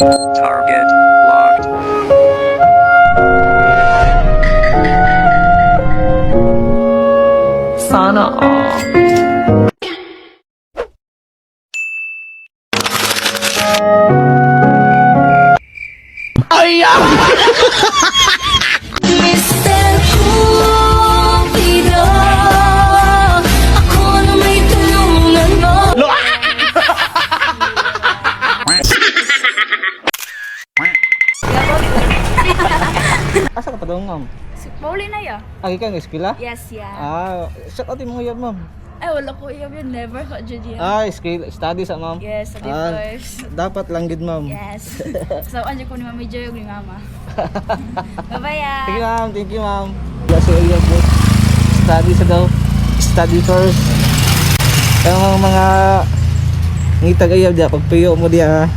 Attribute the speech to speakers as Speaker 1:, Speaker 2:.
Speaker 1: Target locked. Sana all.
Speaker 2: Mr. Cupido, ako na may tulungan mo.
Speaker 3: Asa ka pa daw, ma'am?
Speaker 4: Si Pauline na ya?
Speaker 3: Agi ka ng eskwela?
Speaker 4: Yes, yeah.
Speaker 3: Shout out mo yan, ma'am.
Speaker 4: Ay, wala ko iya yun. Never ko dyan yan.
Speaker 3: Skill, study sa ma'am.
Speaker 4: Yes, study
Speaker 3: Ah,
Speaker 4: first.
Speaker 3: Dapat lang gid, ma'am.
Speaker 4: Yes. So, ano ko ni Mami Joy o ni Mama. Bye-bye, ah.
Speaker 3: Thank you, ma'am. Thank you, ma'am. Kasi ayun po. Study sa daw. Study first. Yung mga ngitag ayaw diya, pagpiyo mo diya.